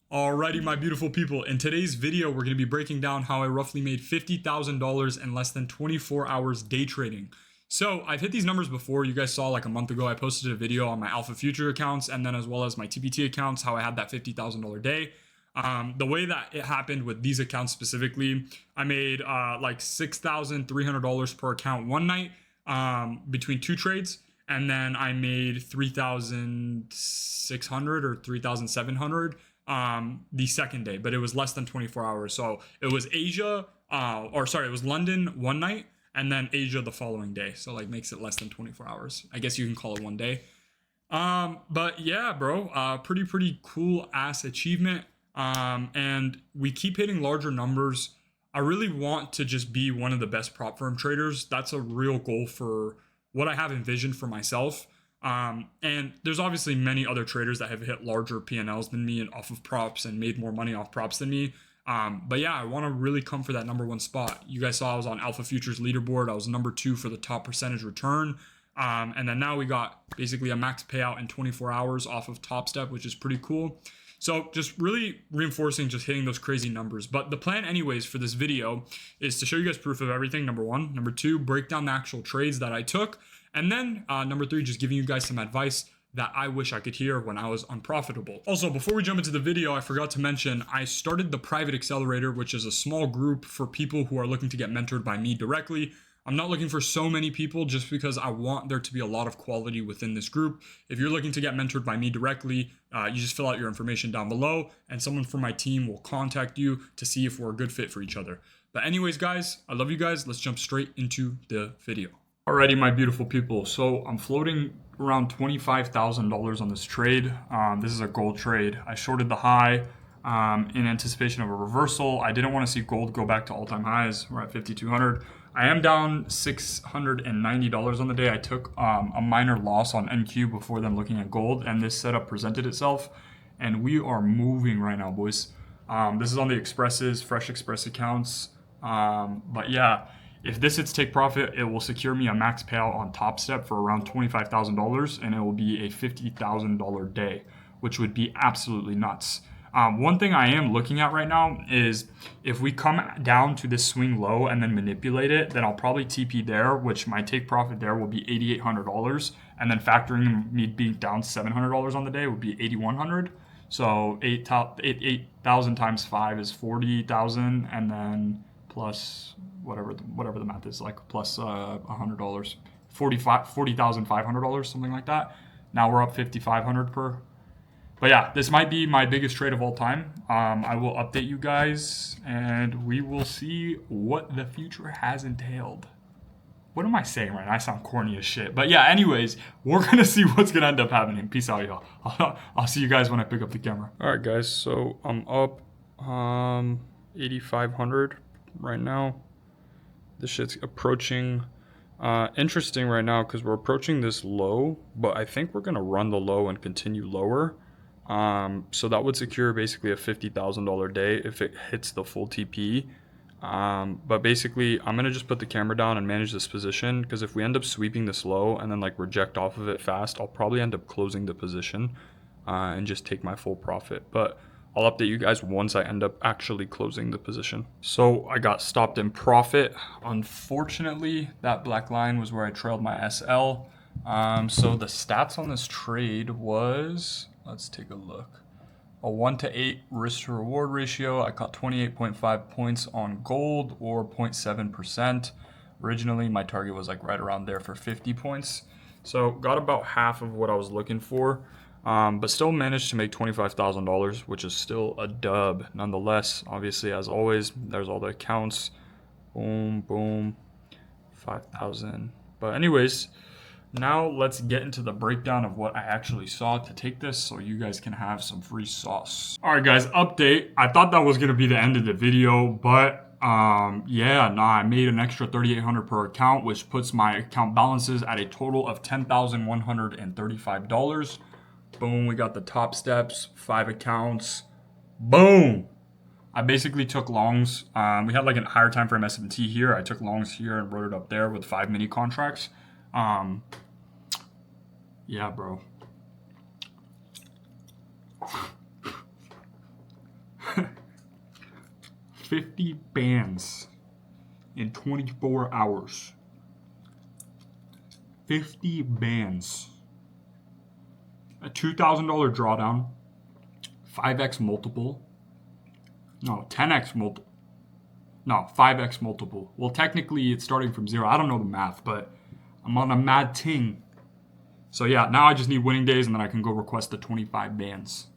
Alrighty, my beautiful people. In today's video, we're going to be breaking down how I roughly made $50,000 in less than 24 hours day trading. So I've hit these numbers before. You guys saw like a month ago, I posted a video on my Alpha Future accounts and then as well as my TPT accounts, how I had that $50,000 day. The way that it happened with these accounts specifically, I made like $6,300 per account one night between two trades. And then I made 3,600 or 3,700 the second day, but it was less than 24 hours. So it was Asia, it was London one night and then Asia the following day. So like makes it less than 24 hours. I guess you can call it one day. But yeah, bro, pretty cool ass achievement. And we keep hitting larger numbers. I really want to just be one of the best prop firm traders. That's a real goal for what I have envisioned for myself. And there's obviously many other traders that have hit larger P&Ls than me and off of props and made more money off props than me. But yeah, I want to really come for that number one spot. You guys saw I was on Alpha Futures leaderboard. I was number 2 for the top percentage return. And then now we got basically a max payout in 24 hours off of Top Step, which is pretty cool. So just really reinforcing just hitting those crazy numbers. But the plan anyways for this video is to show you guys proof of everything, number 1. Number 2, break down the actual trades that I took. And then number 3, just giving you guys some advice that I wish I could hear when I was unprofitable. Also, before we jump into the video, I forgot to mention, I started the Private Accelerator, which is a small group for people who are looking to get mentored by me directly. I'm not looking for so many people just because I want there to be a lot of quality within this group. If you're looking to get mentored by me directly, you just fill out your information down below and someone from my team will contact you to see if we're a good fit for each other. But anyways, guys, I love you guys. Let's jump straight into the video. Alrighty, my beautiful people. So I'm floating around $25,000 on this trade. This is a gold trade. I shorted the high in anticipation of a reversal. I didn't want to see gold go back to all-time highs. We're at 5,200. I am down $690 on the day. I took a minor loss on NQ before then looking at gold, and this setup presented itself, and we are moving right now, boys. This is on the Expresses, Fresh Express accounts. But yeah, if this hits take profit, it will secure me a max payout on Top Step for around $25,000, and it will be a $50,000 day, which would be absolutely nuts. One thing I am looking at right now is if we come down to this swing low and then manipulate it, then I'll probably TP there, which my take profit there will be $8,800. And then factoring me being down $700 on the day would be $8,100. So 8,000 times 5 is 40,000, and then plus whatever the math is, like plus $100, $40,500, something like that. Now we're up 5,500 per. But yeah, this might be my biggest trade of all time. I will update you guys, and we will see what the future has entailed. What am I saying right now? I sound corny as shit. But yeah, anyways, we're going to see what's going to end up happening. Peace out, y'all. I'll see you guys when I pick up the camera. All right, guys. So I'm up 8,500 right now. This shit's approaching... interesting right now because we're approaching this low, but I think we're going to run the low and continue lower. So that would secure basically a $50,000 day if it hits the full TP. But basically I'm going to just put the camera down and manage this position, because if we end up sweeping this low and then like reject off of it fast, I'll probably end up closing the position and just take my full profit. But I'll update you guys once I end up actually closing the position. So I got stopped in profit. Unfortunately, that black line was where I trailed my SL. So the stats on this trade was... Let's take a look. A 1-to-8 risk to reward ratio. I caught 28.5 points on gold, or 0.7%. Originally, my target was like right around there for 50 points. So got about half of what I was looking for, but still managed to make $25,000, which is still a dub nonetheless. Obviously, as always, there's all the accounts. Boom, boom, 5,000. But anyways, now let's get into the breakdown of what I actually saw to take this, so you guys can have some free sauce. All right, guys, update. I thought that was going to be the end of the video, but yeah, I made an extra $3,800 per account, which puts my account balances at a total of $10,135. Boom, we got the Top Steps, 5 accounts. Boom. I basically took longs. We had like a higher time frame S&T here. I took longs here and wrote it up there with 5 mini contracts. Yeah, bro. 50 bands in 24 hours. 50 bands. A $2,000 drawdown. 5x multiple. No, 10x multiple. No, 5x multiple. Well, technically it's starting from 0. I don't know the math, but I'm on a mad ting. So yeah, now I just need winning days and then I can go request the 25 bands.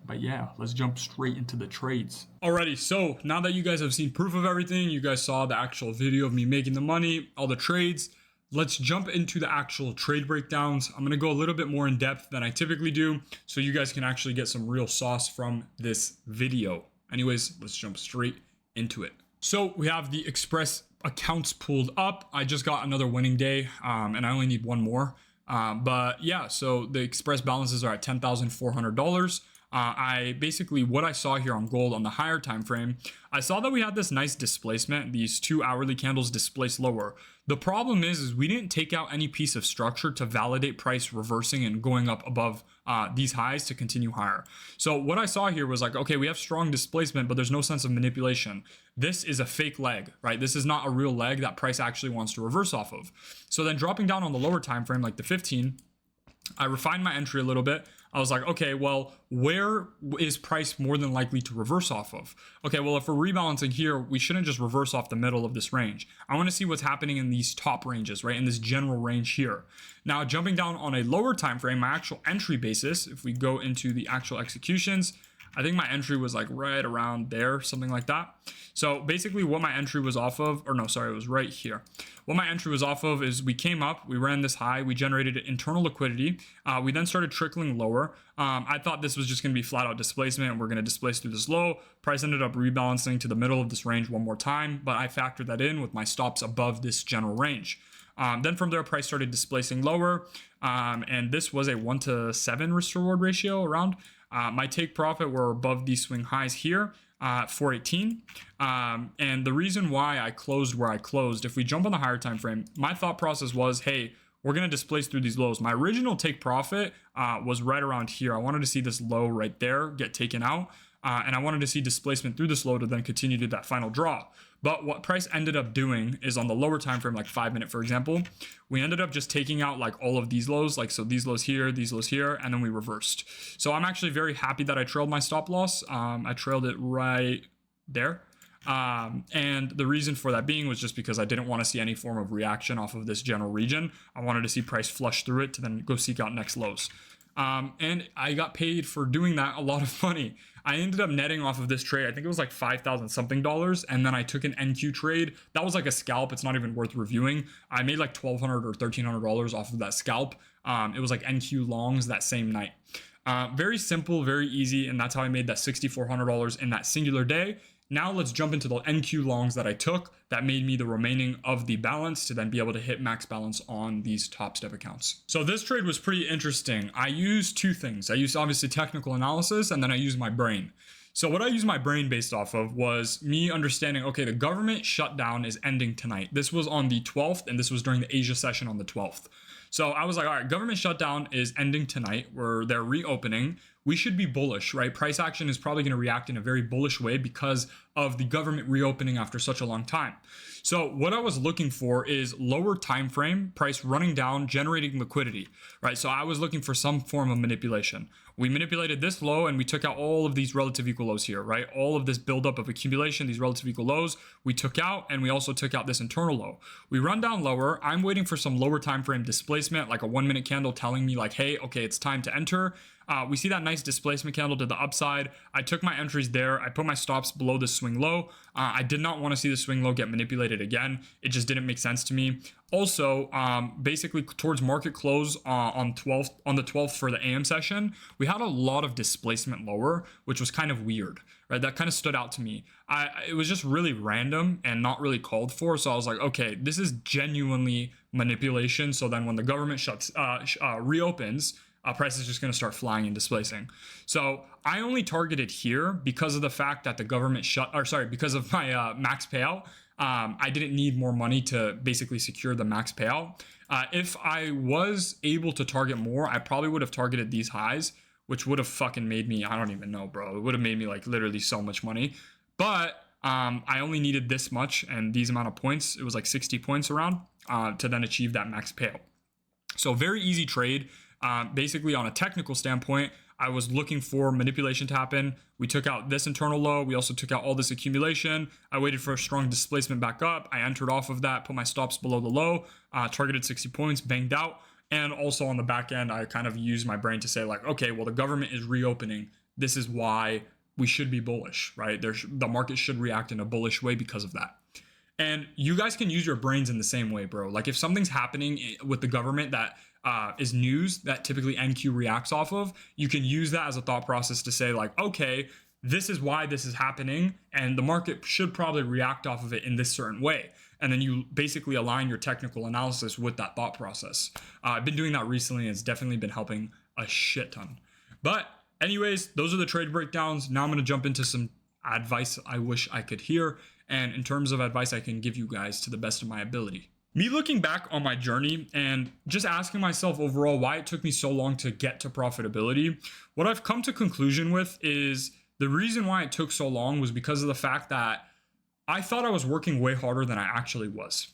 But yeah, let's jump straight into the trades. Alrighty, so now that you guys have seen proof of everything, you guys saw the actual video of me making the money, all the trades, let's jump into the actual trade breakdowns. I'm going to go a little bit more in depth than I typically do, so you guys can actually get some real sauce from this video. Anyways, let's jump straight into it. So we have the Express accounts pulled up. I just got another winning day, and I only need one more. But yeah, so the Express balances are at $10,400. I basically, what I saw here on gold on the higher time frame, I saw that we had this nice displacement. These 2 hourly candles displaced lower. The problem is we didn't take out any piece of structure to validate price reversing and going up above these highs to continue higher. So what I saw here was like, okay, we have strong displacement, but there's no sense of manipulation. This is a fake leg, right? This is not a real leg that price actually wants to reverse off of. So then dropping down on the lower time frame, like the 15, I refined my entry a little bit. I was like, okay, well, where is price more than likely to reverse off of? Okay, well, if we're rebalancing here, we shouldn't just reverse off the middle of this range. I want to see what's happening in these top ranges, right? In this general range here. Now, jumping down on a lower time frame, my actual entry basis, if we go into the actual executions, I think my entry was like right around there, something like that. So basically what my entry was off of, or no, sorry, it was right here. What my entry was off of is we came up, we ran this high, we generated internal liquidity. We then started trickling lower. I thought this was just going to be flat out displacement. We're going to displace through this low. Price ended up rebalancing to the middle of this range one more time, but I factored that in with my stops above this general range. Then from there, price started displacing lower. And this was a 1-to-7 risk reward ratio around. My take profit were above these swing highs here, 418. And the reason why I closed where I closed, if we jump on the higher time frame, my thought process was, hey, we're going to displace through these lows. My original take profit was right around here. I wanted to see this low right there get taken out. And I wanted to see displacement through this low to then continue to that final draw. But what price ended up doing is on the lower time frame, like 5 minute, for example, we ended up just taking out like all of these lows, like so these lows here, and then we reversed. So I'm actually very happy that I trailed my stop loss. I trailed it right there. And the reason for that being was just because I didn't want to see any form of reaction off of this general region. I wanted to see price flush through it to then go seek out next lows. And I got paid for doing that a lot of money. I ended up netting off of this trade, I think it was like $5,000 something, and then I took an NQ trade. That was like a scalp. It's not even worth reviewing. I made like $1,200 or $1,300 off of that scalp. It was like NQ longs that same night. Very simple, very easy, and that's how I made that $6,400 in that singular day. Now let's jump into the NQ longs that I took that made me the remaining of the balance to then be able to hit max balance on these top step accounts. So this trade was pretty interesting. I used two things. I used obviously technical analysis, and then I used my brain. So what I used my brain based off of was me understanding, okay, the government shutdown is ending tonight. This was on the 12th, and this was during the Asia session on the 12th. So I was like, all right, government shutdown is ending tonight, where they're reopening. We should be bullish, right? Price action is probably going to react in a very bullish way because of the government reopening after such a long time. So what I was looking for is lower time frame, price running down, generating liquidity, right? So I was looking for some form of manipulation. We manipulated this low and we took out all of these relative equal lows here, right? All of this buildup of accumulation, these relative equal lows, we took out, and we also took out this internal low. We run down lower. I'm waiting for some lower time frame displacement, like a 1 minute candle telling me like, hey, okay, it's time to enter. We see that nice displacement candle to the upside. I took my entries there. I put my stops below the swing low. I did not want to see the swing low get manipulated again. It just didn't make sense to me. Also, basically towards market close on the 12th for the AM session, we had a lot of displacement lower, which was kind of weird, right? That kind of stood out to me. It was just really random and not really called for. So I was like, okay, this is genuinely manipulation. So then when the government reopens, price is just going to start flying and displacing. So I only targeted here because of the fact that the government because of my max payout. I didn't need more money to basically secure the max payout. If I was able to target more, I probably would have targeted these highs, which would have fucking made me, I don't even know, bro. It would have made me like literally so much money. But I only needed this much and these amount of points. It was like 60 points around to then achieve that max payout. So very easy trade. Basically, on a technical standpoint, I was looking for manipulation to happen. We took out this internal low. We also took out all this accumulation. I waited for a strong displacement back up. I entered off of that, put my stops below the low, targeted 60 points, banged out. And also on the back end, I kind of used my brain to say like, okay, well, the government is reopening. This is why we should be bullish, right? The market should react in a bullish way because of that. And you guys can use your brains in the same way, bro. Like if something's happening with the government that is news that typically NQ reacts off of, you can use that as a thought process to say like, okay, this is why this is happening, and the market should probably react off of it in this certain way. And then you basically align your technical analysis with that thought process. I've been doing that recently, and it's definitely been helping a shit ton. But anyways, those are the trade breakdowns. Now I'm going to jump into some advice I wish I could hear. And in terms of advice I can give you guys to the best of my ability. Me looking back on my journey and just asking myself overall why it took me so long to get to profitability, what I've come to conclusion with is the reason why it took so long was because of the fact that I thought I was working way harder than I actually was.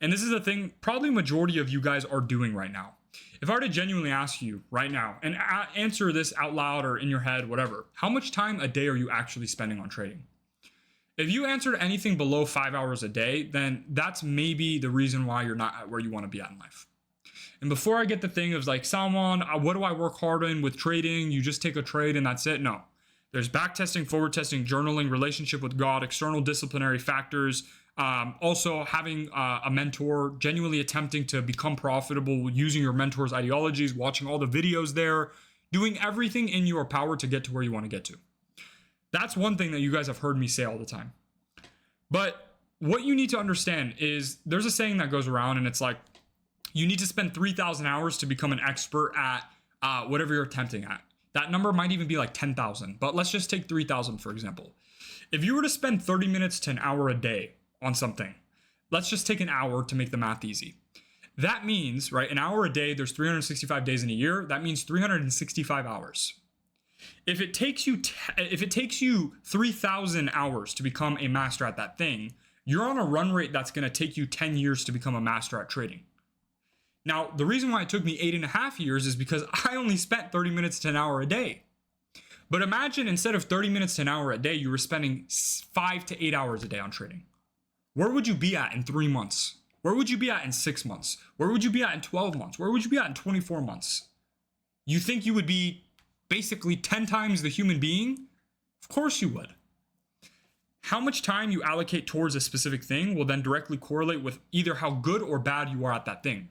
And this is the thing probably majority of you guys are doing right now. If I were to genuinely ask you right now and answer this out loud or in your head, whatever, how much time a day are you actually spending on trading? If you answered anything below 5 hours a day, then that's maybe the reason why you're not at where you want to be at in life. And before I get the thing of like, Salman, what do I work hard in with trading? You just take a trade and that's it. No, there's back testing, forward testing, journaling, relationship with God, external disciplinary factors. Also having a mentor, genuinely attempting to become profitable using your mentor's ideologies, watching all the videos there, doing everything in your power to get to where you want to get to. That's one thing that you guys have heard me say all the time. But what you need to understand is there's a saying that goes around and it's like, you need to spend 3,000 hours to become an expert at whatever you're attempting at. That number might even be like 10,000, but let's just take 3,000 for example. If you were to spend 30 minutes to an hour a day on something, let's just take an hour to make the math easy. That means, right, an hour a day, there's 365 days in a year. That means 365 hours. If it takes you 3,000 hours to become a master at that thing, you're on a run rate that's going to take you 10 years to become a master at trading. Now, the reason why it took me 8.5 years is because I only spent 30 minutes to an hour a day. But imagine instead of 30 minutes to an hour a day, you were spending 5 to 8 hours a day on trading. Where would you be at in 3 months? Where would you be at in 6 months? Where would you be at in 12 months? Where would you be at in 24 months? You think you would be basically 10 times the human being? Of course you would. How much time you allocate towards a specific thing will then directly correlate with either how good or bad you are at that thing.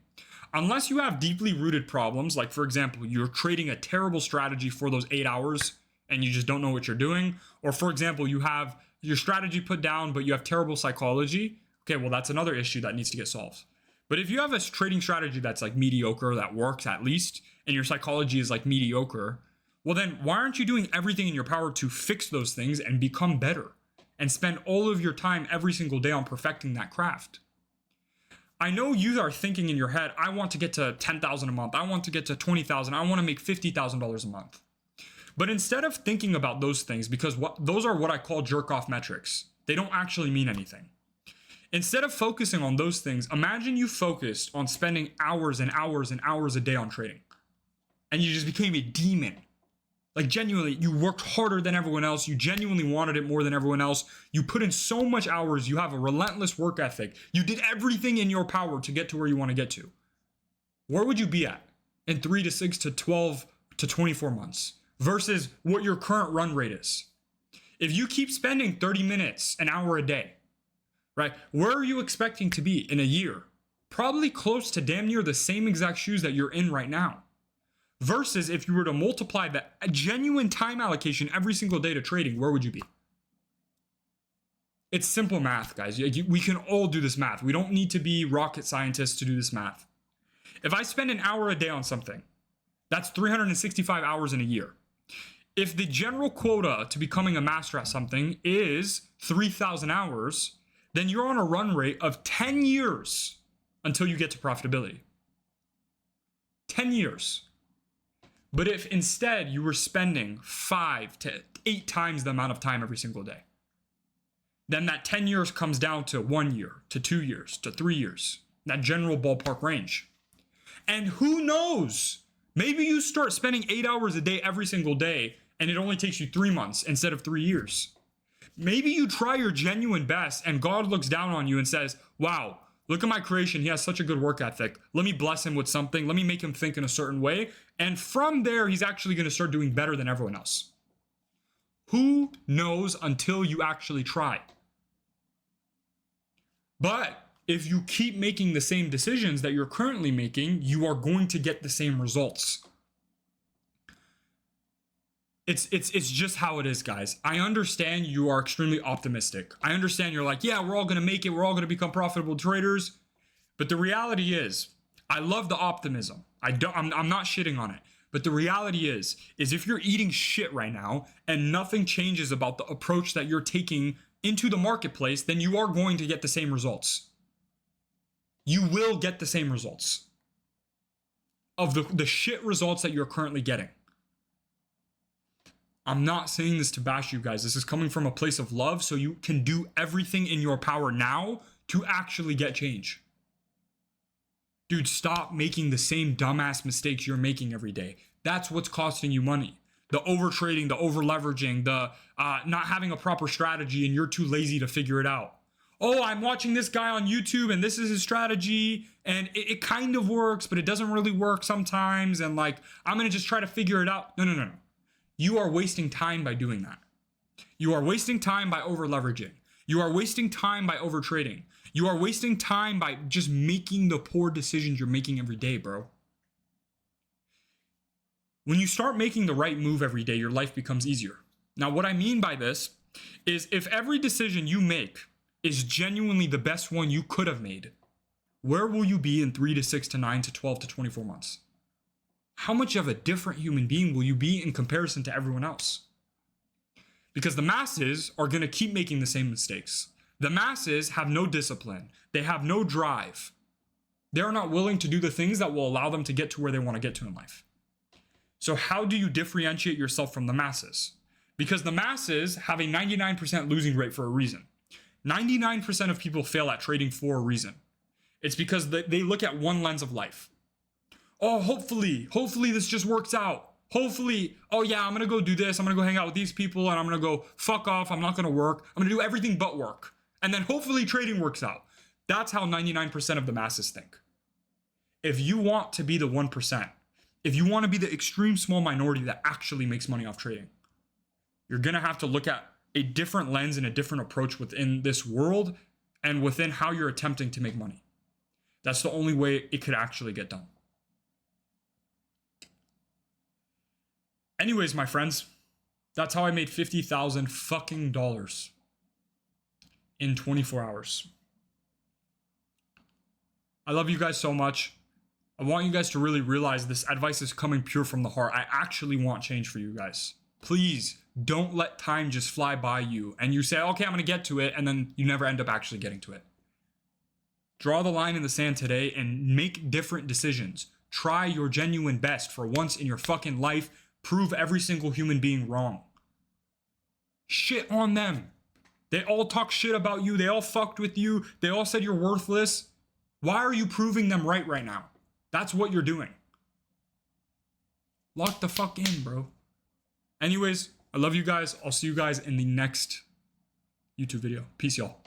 Unless you have deeply rooted problems, like for example, you're trading a terrible strategy for those 8 hours and you just don't know what you're doing. Or for example, you have your strategy put down, but you have terrible psychology. Okay, well, that's another issue that needs to get solved. But if you have a trading strategy that's like mediocre, that works at least, and your psychology is like mediocre, well then why aren't you doing everything in your power to fix those things and become better and spend all of your time every single day on perfecting that craft? I know you are thinking in your head, I want to get to 10,000 a month. I want to get to 20,000. I want to make $50,000 a month. But instead of thinking about those things, because those are what I call jerk off metrics, they don't actually mean anything. Instead of focusing on those things, imagine you focused on spending hours and hours and hours a day on trading. And you just became a demon. Like genuinely, you worked harder than everyone else. You genuinely wanted it more than everyone else. You put in so much hours. You have a relentless work ethic. You did everything in your power to get to where you want to get to. Where would you be at in 3 to 6 to 12 to 24 months versus what your current run rate is? If you keep spending 30 minutes, an hour a day, right? Where are you expecting to be in a year? Probably close to damn near the same exact shoes that you're in right now. Versus if you were to multiply the genuine time allocation every single day to trading, where would you be? It's simple math, guys. We can all do this math. We don't need to be rocket scientists to do this math. If I spend an hour a day on something, that's 365 hours in a year. If the general quota to becoming a master at something is 3,000 hours, then you're on a run rate of 10 years until you get to profitability. 10 years. But if instead you were spending 5 to 8 times the amount of time every single day, then that 10 years comes down to 1 year, to 2 years, to 3 years, that general ballpark range. And who knows? Maybe you start spending 8 hours a day every single day and it only takes you 3 months instead of 3 years. Maybe you try your genuine best and God looks down on you and says, wow, look at my creation. He has such a good work ethic. Let me bless him with something. Let me make him think in a certain way. And from there, he's actually going to start doing better than everyone else. Who knows until you actually try? But if you keep making the same decisions that you're currently making, you are going to get the same results. It's just how it is, guys. I understand you are extremely optimistic. I understand you're like, yeah, we're all going to make it. We're all going to become profitable traders. But the reality is, I love the optimism. I'm not shitting on it. But the reality is if you're eating shit right now and nothing changes about the approach that you're taking into the marketplace, then you are going to get the same results. You will get the same results of the shit results that you're currently getting. I'm not saying this to bash you guys. This is coming from a place of love, so you can do everything in your power now to actually get change. Dude, stop making the same dumbass mistakes you're making every day. That's what's costing you money. The over trading, the over leveraging, the not having a proper strategy and you're too lazy to figure it out. Oh, I'm watching this guy on YouTube and this is his strategy and it kind of works, but it doesn't really work sometimes. And like, I'm going to just try to figure it out. No. You are wasting time by doing that. You are wasting time by over leveraging. You are wasting time by over trading. You are wasting time by just making the poor decisions you're making every day, bro. When you start making the right move every day, your life becomes easier. Now, what I mean by this is if every decision you make is genuinely the best one you could have made, where will you be in 3 to 6 to 9 to 12 to 24 months? How much of a different human being will you be in comparison to everyone else? Because the masses are going to keep making the same mistakes. The masses have no discipline. They have no drive. They're not willing to do the things that will allow them to get to where they want to get to in life. So how do you differentiate yourself from the masses? Because the masses have a 99% losing rate for a reason. 99% of people fail at trading for a reason. It's because they look at one lens of life. Oh, hopefully this just works out. Hopefully, oh yeah, I'm going to go do this. I'm going to go hang out with these people and I'm going to go fuck off. I'm not going to work. I'm going to do everything but work. And then hopefully trading works out. That's how 99% of the masses think. If you want to be the 1%, if you want to be the extreme small minority that actually makes money off trading, you're going to have to look at a different lens and a different approach within this world and within how you're attempting to make money. That's the only way it could actually get done. Anyways, my friends, that's how I made $50,000 fucking dollars in 24 hours. I love you guys so much. I want you guys to really realize this advice is coming pure from the heart. I actually want change for you guys. Please don't let time just fly by you and you say, okay, I'm going to get to it. And then you never end up actually getting to it. Draw the line in the sand today and make different decisions. Try your genuine best for once in your fucking life. Prove every single human being wrong. Shit on them. They all talk shit about you. They all fucked with you. They all said you're worthless. Why are you proving them right now? That's what you're doing. Lock the fuck in, bro. Anyways, I love you guys. I'll see you guys in the next YouTube video. Peace, y'all.